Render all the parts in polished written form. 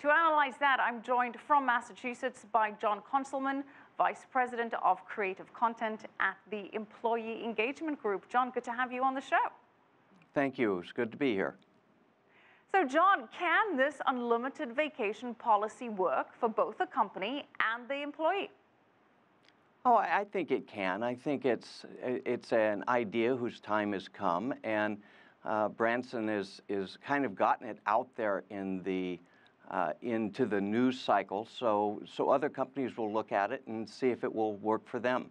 To analyze that, I'm joined from Massachusetts by John Konselman, Vice President of Creative Content at the Employee Engagement Group. John, good to have you on the show. Thank you. It's good to be here. So, John, can this unlimited vacation policy work for both the company and the employee? Oh, I think it can. I think it's an idea whose time has come, and Branson is kind of gotten it out there in the into the news cycle, so other companies will look at it and see if it will work for them.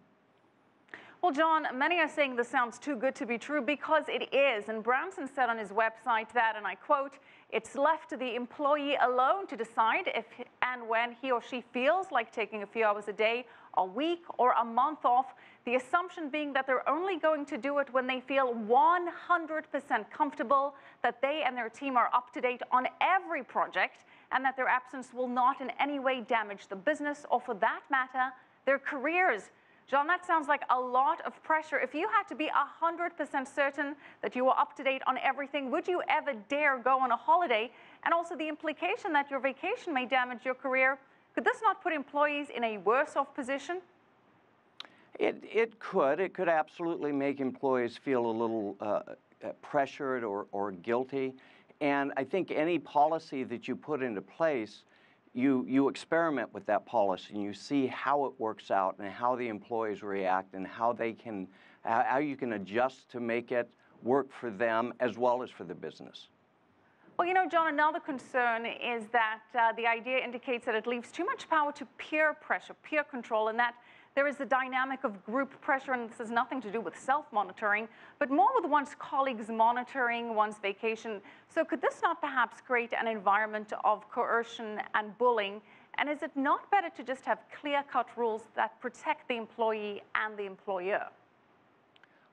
Well, John, many are saying this sounds too good to be true because it is. And Branson said on his website that, and I quote, "It's left to the employee alone to decide if and when he or she feels like taking a few hours a day, a week, or a month off, the assumption being that they're only going to do it when they feel 100% comfortable that they and their team are up to date on every project and that their absence will not in any way damage the business or, for that matter, their careers." John, that sounds like a lot of pressure. If you had to be 100% certain that you were up to date on everything, would you ever dare go on a holiday? And also the implication that your vacation may damage your career, could this not put employees in a worse off position? It could. It could absolutely make employees feel a little pressured or guilty. And I think any policy that you put into place, you experiment with that policy and you see how it works out and how the employees react and how you can adjust to make it work for them as well as for the business. Well, you know, John, another concern is that the idea indicates that it leaves too much power to peer pressure, peer control, and that there is the dynamic of group pressure, and this has nothing to do with self-monitoring, but more with one's colleagues monitoring one's vacation. So could this not perhaps create an environment of coercion and bullying? And is it not better to just have clear-cut rules that protect the employee and the employer?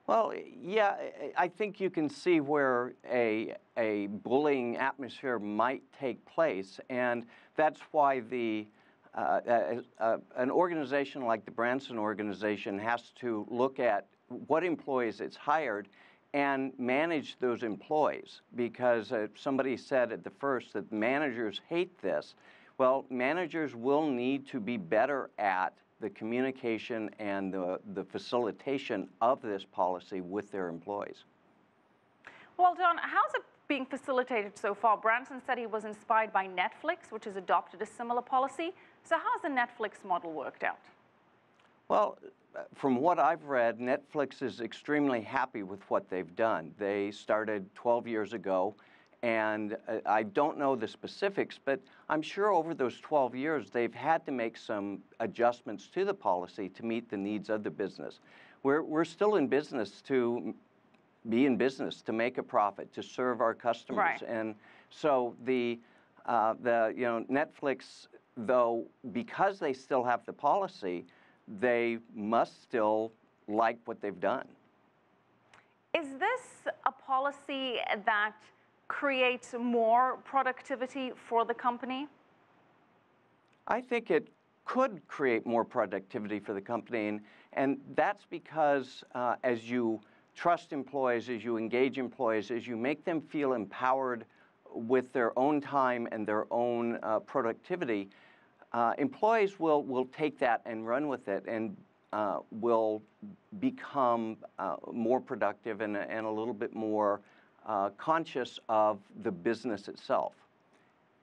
Well, yeah, I think you can see where a bullying atmosphere might take place, and that's why an organization like the Branson organization has to look at what employees it's hired and manage those employees, because somebody said at the first that managers hate this. Well, managers will need to be better at the communication and the facilitation of this policy with their employees. Well, John, how's it being facilitated so far? Branson said he was inspired by Netflix, which has adopted a similar policy. So how's the Netflix model worked out? Well, from what I've read, Netflix is extremely happy with what they've done. They started 12 years ago, and I don't know the specifics, but I'm sure over those 12 years, they've had to make some adjustments to the policy to meet the needs of the business. We're still in business to be in business, to make a profit, to serve our customers. Right. And so Netflix, though, because they still have the policy, they must still like what they've done. Is this a policy that creates more productivity for the company? I think it could create more productivity for the company, and that's because as you trust employees, as you engage employees, as you make them feel empowered with their own time and their own productivity, employees will take that and run with it and will become more productive and a little bit more conscious of the business itself.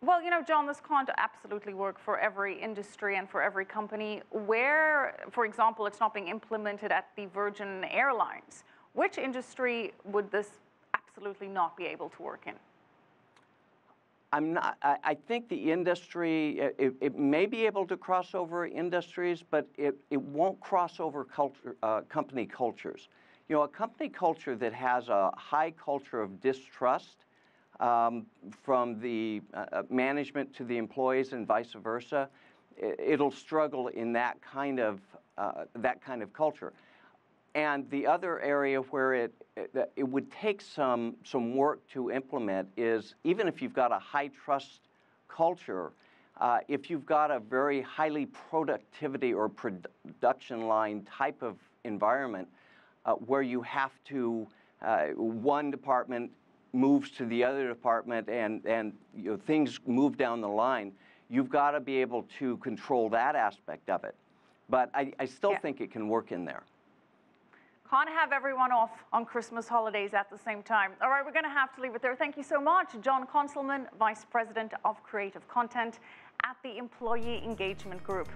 Well, you know, John, this can't absolutely work for every industry and for every company. Where, for example, it's not being implemented at the Virgin Airlines, which industry would this absolutely not be able to work in? I think the industry, it may be able to cross over industries, but it won't cross over company cultures. You know, a company culture that has a high culture of distrust from the management to the employees and vice versa, it'll struggle in that kind of culture. And the other area where it would take some work to implement is, even if you've got a high trust culture, if you've got a very highly productivity or production line type of environment where you have to, one department moves to the other department and things move down the line, you've got to be able to control that aspect of it. But I still think it can work in there. Can't have everyone off on Christmas holidays at the same time. All right, we're going to have to leave it there. Thank you so much, John Konselman, Vice President of Creative Content at the Employee Engagement Group.